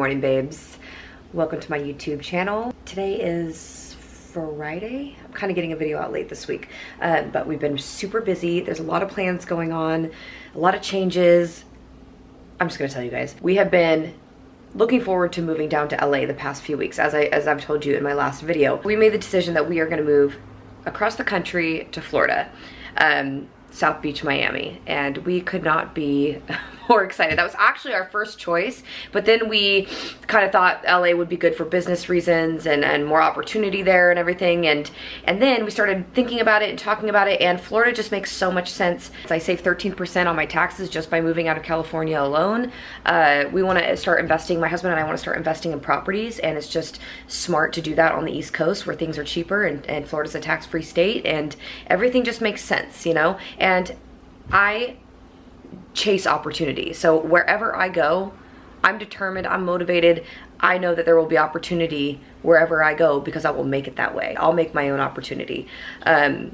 morning, babes. Welcome to my YouTube channel. Today is Friday. I'm kind of getting a video out late this week, but we've been super busy. There's a lot of plans going on, a lot of changes. I'm just gonna tell you guys, we have been looking forward to moving down to LA the past few weeks. As I've told you in my last video, we made the decision that we are gonna move across the country to Florida, South Beach, Miami, and we could not be more excited. That was actually our first choice, but then we kind of thought LA would be good for business reasons and more opportunity there and everything, and then we started thinking about it and talking about it, and Florida just makes so much sense. I save 13% on my taxes just by moving out of California alone. We want to start investing, my husband and I want to start investing in properties, and it's just smart to do that on the East Coast where things are cheaper, and Florida's a tax-free state, and everything just makes sense, you know? And I chase opportunity. So wherever I go, I'm determined, I'm motivated. I know that there will be opportunity wherever I go because I will make it that way. I'll make my own opportunity. So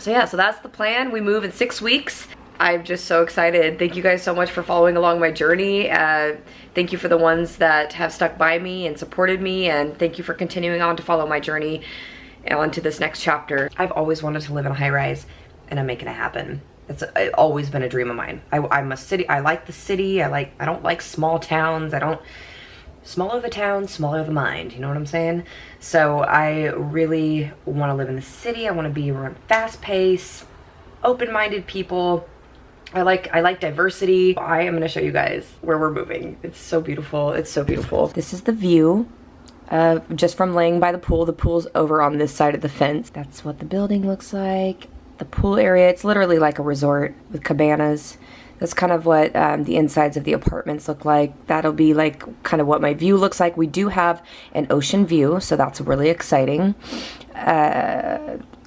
yeah, so that's the plan. We move in 6 weeks. I'm just so excited. Thank you guys so much for following along my journey. Thank you for the ones that have stuck by me and supported me, and thank you for continuing on to follow my journey on to this next chapter. I've always wanted to live in a high rise, and I'm making it happen. It's always been a dream of mine. I'm a city, I like the city. I don't like small towns. Smaller the town, smaller the mind, you know what I'm saying? So I really want to live in the city. I want to be around fast pace, open-minded people. I like diversity. I am gonna show you guys where we're moving. It's so beautiful, it's so beautiful. This is the view. Just from laying by the pool. The pool's over on this side of the fence. That's what the building looks like. The pool area, it's literally like a resort with cabanas. That's kind of what the insides of the apartments look like. That'll be like kind of what my view looks like. We do have an ocean view, so that's really exciting.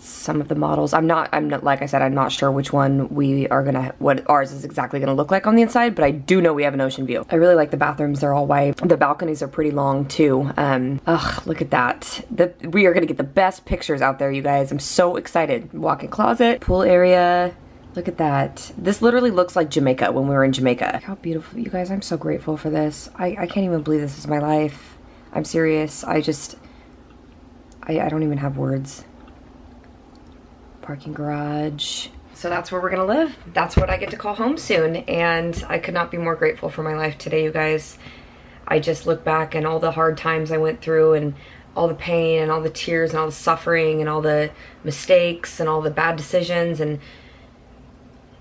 Some of the models, I'm not, like I said, I'm not sure which one what ours is exactly gonna look like on the inside, but I do know we have an ocean view. I really like the bathrooms, they're all white. The balconies are pretty long too. Ugh, look at that. We are gonna get the best pictures out there, you guys. I'm so excited. Walk-in closet, pool area. Look at that. This literally looks like Jamaica when we were in Jamaica. How beautiful, you guys. I'm so grateful for this. I can't even believe this is my life. I'm serious. I don't even have words. Parking garage. So that's where we're gonna live. That's what I get to call home soon, and I could not be more grateful for my life today, you guys. I just look back and all the hard times I went through, and all the pain and all the tears and all the suffering and all the mistakes and all the bad decisions, and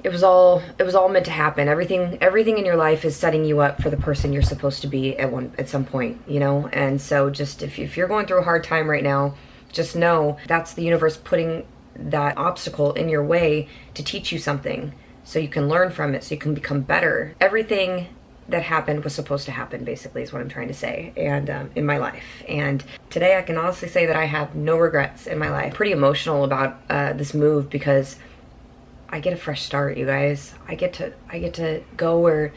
it was all meant to happen. Everything in your life is setting you up for the person you're supposed to be at some point, you know? And so just if you're going through a hard time right now, just know that's the universe putting that obstacle in your way to teach you something so you can learn from it, so you can become better. Everything that happened was supposed to happen, basically, is what I'm trying to say, and in my life. And today I can honestly say that I have no regrets in my life. Pretty emotional about this move because I get a fresh start, you guys. I get to go where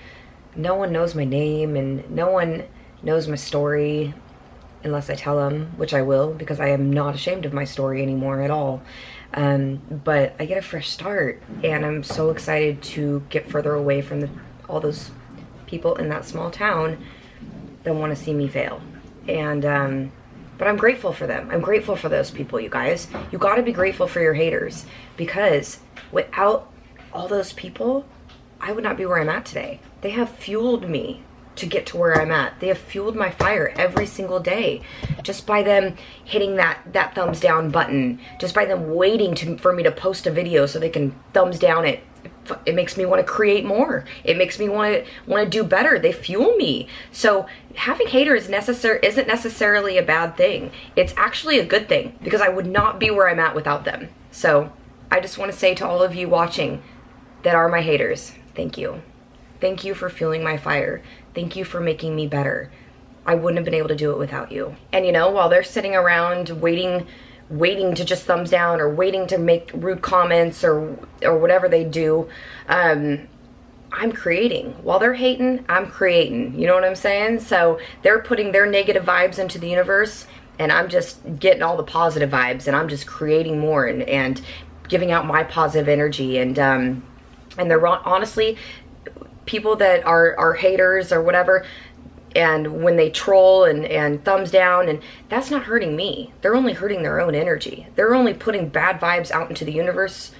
no one knows my name and no one knows my story unless I tell them, which I will, because I am not ashamed of my story anymore at all. But I get a fresh start, and I'm so excited to get further away from all those people in that small town that want to see me fail. And but I'm grateful for them. I'm grateful for those people, you guys. You got to be grateful for your haters, because without all those people, I would not be where I'm at today. They have fueled me to get to where I'm at. They have fueled my fire every single day. Just by them hitting that thumbs down button, just by them waiting for me to post a video so they can thumbs down it. It makes me want to create more. It makes me want to do better. They fuel me. So having haters isn't necessarily a bad thing. It's actually a good thing, because I would not be where I'm at without them. So I just want to say to all of you watching that are my haters, thank you. Thank you for fueling my fire. Thank you for making me better. I wouldn't have been able to do it without you. And you know, while they're sitting around waiting to just thumbs down or waiting to make rude comments or whatever they do, I'm creating. While they're hating, I'm creating. You know what I'm saying? So they're putting their negative vibes into the universe, and I'm just getting all the positive vibes, and I'm just creating more and giving out my positive energy. And they're honestly, people that are haters or whatever, and when they troll and thumbs down, and that's not hurting me. They're only hurting their own energy. They're only putting bad vibes out into the universe,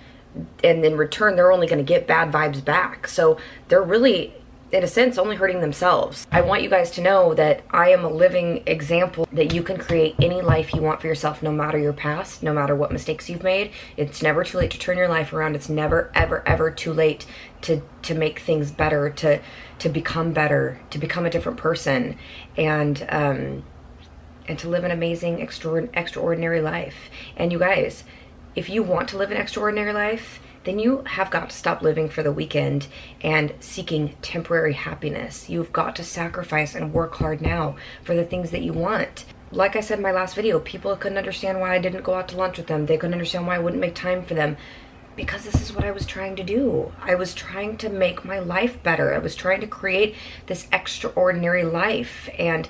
and in return they're only going to get bad vibes back. So they're really, in a sense, only hurting themselves. I want you guys to know that I am a living example that you can create any life you want for yourself, no matter your past, no matter what mistakes you've made. It's never too late to turn your life around. It's never, ever, ever too late to make things better, to become better, to become a different person, and to live an amazing, extraordinary life. And you guys, if you want to live an extraordinary life, then you have got to stop living for the weekend and seeking temporary happiness. You've got to sacrifice and work hard now for the things that you want. Like I said in my last video, people couldn't understand why I didn't go out to lunch with them. They couldn't understand why I wouldn't make time for them. Because this is what I was trying to do. I was trying to make my life better. I was trying to create this extraordinary life, and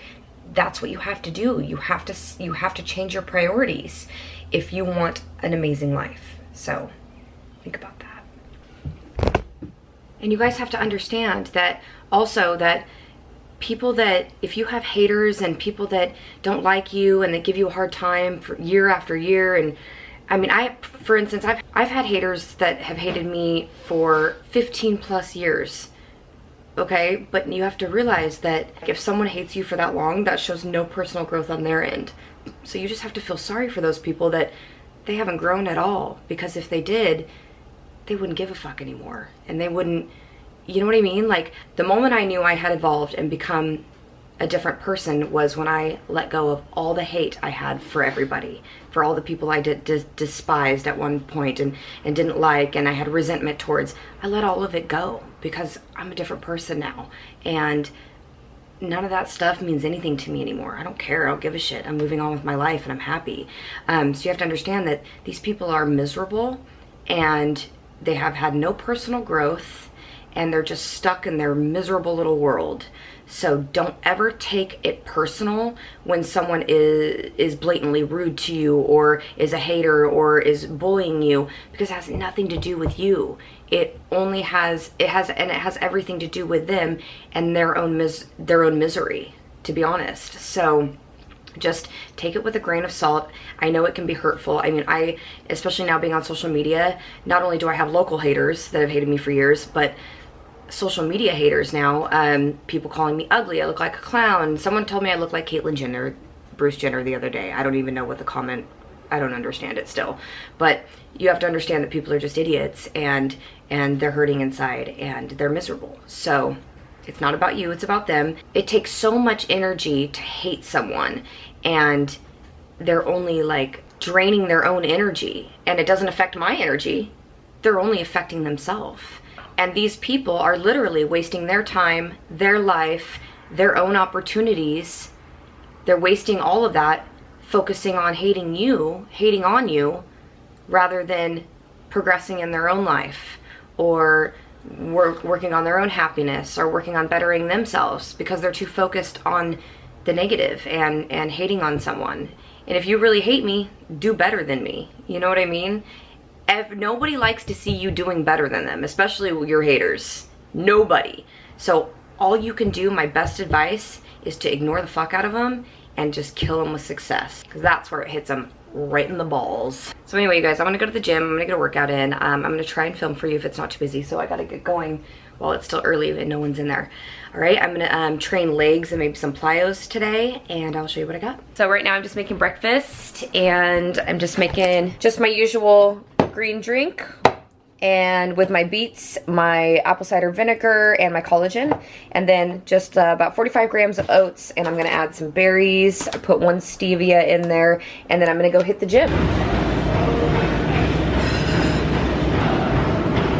that's what you have to do. You have to change your priorities if you want an amazing life. So think about that. And you guys have to understand that also, that people that, if you have haters and people that don't like you and they give you a hard time for year after year, and I mean, for instance, I've had haters that have hated me for 15 plus years. Okay, but you have to realize that if someone hates you for that long, that shows no personal growth on their end. So you just have to feel sorry for those people that they haven't grown at all, because if they did, they wouldn't give a fuck anymore, and they wouldn't, you know what I mean? Like, the moment I knew I had evolved and become a different person was when I let go of all the hate I had for everybody, for all the people I despised at one point and didn't like, and I had resentment towards. I let all of it go because I'm a different person now, and none of that stuff means anything to me anymore. I don't care. I don't give a shit. I'm moving on with my life and I'm happy. So you have to understand that these people are miserable, and they have had no personal growth, and they're just stuck in their miserable little world. So don't ever take it personal when someone is blatantly rude to you, or is a hater, or is bullying you, because it has nothing to do with you. It has everything to do with them and their own misery, to be honest. So just take it with a grain of salt. I know it can be hurtful. I mean, especially now being on social media, not only do I have local haters that have hated me for years, but social media haters now, people calling me ugly, I look like a clown. Someone told me I look like Caitlyn Jenner, Bruce Jenner, the other day. I don't even know what the comment, I don't understand it still. But you have to understand that people are just idiots, and they're hurting inside, and they're miserable. So it's not about you, it's about them. It takes so much energy to hate someone, and they're only like draining their own energy, and it doesn't affect my energy. They're only affecting themselves. And these people are literally wasting their time, their life, their own opportunities. They're wasting all of that focusing on hating on you, rather than progressing in their own life, or working on their own happiness, or working on bettering themselves, because they're too focused on the negative and hating on someone. And if you really hate me, do better than me. You know what I mean? Nobody likes to see you doing better than them, especially your haters. Nobody. So all you can do, my best advice, is to ignore the fuck out of them and just kill them with success, because that's where it hits them right in the balls. So anyway, you guys, I'm gonna go to the gym. I'm gonna get a workout in. I'm gonna try and film for you if it's not too busy, so I gotta get going while it's still early and no one's in there. All right, I'm gonna train legs and maybe some plyos today, and I'll show you what I got. So right now I'm just making breakfast, and I'm just making just my usual green drink, and with my beets, my apple cider vinegar, and my collagen, and then just about 45 grams of oats, and I'm gonna add some berries. I put 1 stevia in there, and then I'm gonna go hit the gym.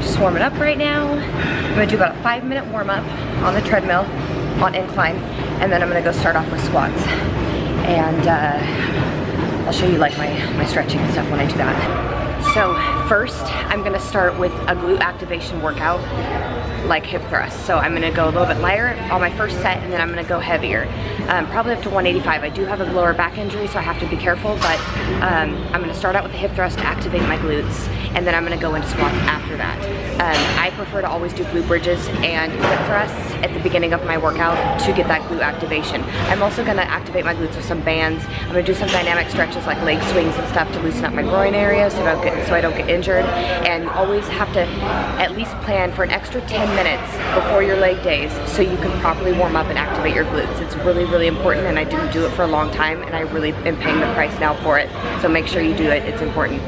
Just warming up right now. I'm gonna do about a 5-minute warm up on the treadmill on incline, and then I'm gonna go start off with squats, and I'll show you like my stretching and stuff when I do that. So first, I'm gonna start with a glute activation workout, like hip thrust. So I'm gonna go a little bit lighter on my first set, and then I'm gonna go heavier, probably up to 185. I do have a lower back injury, so I have to be careful, but I'm gonna start out with the hip thrust to activate my glutes. and then I'm gonna go into squats after that. I prefer to always do glute bridges and hip thrusts at the beginning of my workout to get that glute activation. I'm also gonna activate my glutes with some bands. I'm gonna do some dynamic stretches like leg swings and stuff to loosen up my groin area so I don't get injured. And you always have to at least plan for an extra 10 minutes before your leg days so you can properly warm up and activate your glutes. It's really, really important, and I didn't do it for a long time, and I really am paying the price now for it. So make sure you do it, it's important.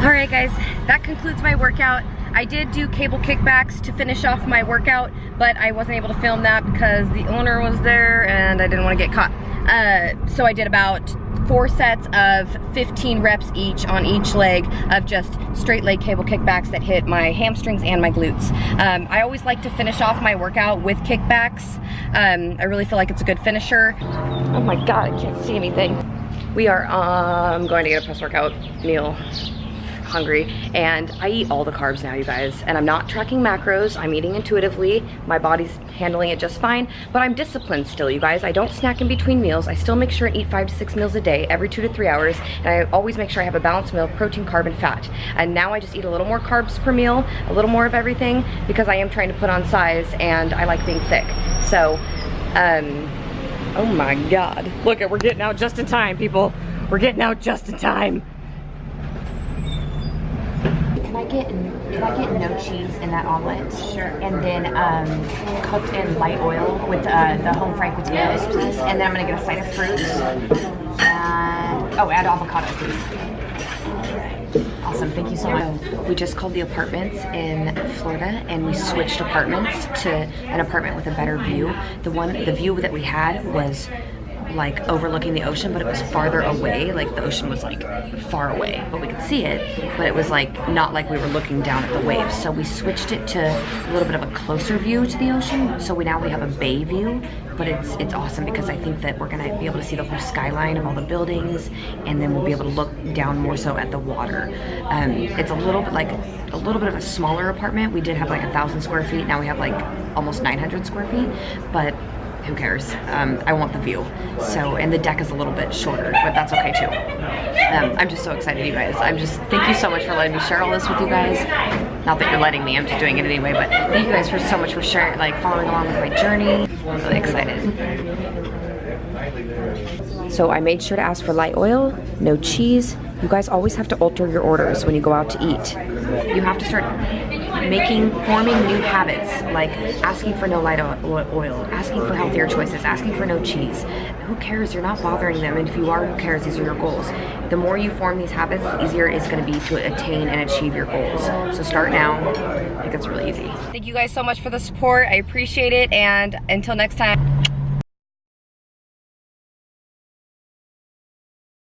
Alright guys, that concludes my workout. I did do cable kickbacks to finish off my workout, but I wasn't able to film that because the owner was there and I didn't want to get caught. So I did about 4 sets of 15 reps each on each leg of just straight leg cable kickbacks that hit my hamstrings and my glutes. I always like to finish off my workout with kickbacks. I really feel like it's a good finisher. Oh my god, I can't see anything. We are going to get a post-workout meal. hungry, and I eat all the carbs now, you guys, and I'm not tracking macros. I'm eating intuitively. My body's handling it just fine, but I'm disciplined still, you guys. I don't snack in between meals. I still make sure I eat 5 to 6 meals a day, every 2 to 3 hours, and I always make sure I have a balanced meal of protein, carb, and fat. And now I just eat a little more carbs per meal, a little more of everything, because I am trying to put on size, and I like being thick. So, oh my God. Look, we're getting out just in time, people. We're getting out just in time. Can I get no cheese in that omelet? Sure. And then cooked in light oil with the home fried potatoes, please. And then I'm gonna get a side of fruit. And oh, add avocado, please. Awesome, thank you so much. We just called the apartments in Florida, and we switched apartments to an apartment with a better view. The view that we had was like overlooking the ocean, but it was farther away. Like the ocean was like far away, but we could see it, but it was like not like we were looking down at the waves. So we switched it to a little bit of a closer view to the ocean. So now we have a bay view, but it's awesome because I think that we're gonna be able to see the whole skyline of all the buildings, and then we'll be able to look down more so at the water. It's a little bit of a smaller apartment. We did have like 1,000 square feet. Now we have like almost 900 square feet, but who cares? I want the view. So, and the deck is a little bit shorter, but that's okay too. I'm just so excited, you guys. Thank you so much for letting me share all this with you guys. Not that you're letting me, I'm just doing it anyway, but thank you guys for so much for sharing, like following along with my journey. I'm really excited. So I made sure to ask for light oil, no cheese. You guys always have to alter your orders when you go out to eat. You have to start forming new habits, like asking for no light oil, asking for healthier choices, asking for no cheese. Who cares? You're not bothering them, and if you are, who cares? These are your goals. The more you form these habits, the easier it's going to be to attain and achieve your goals. So start now. I think it's really easy. Thank you guys so much for the support. I appreciate it, and until next time.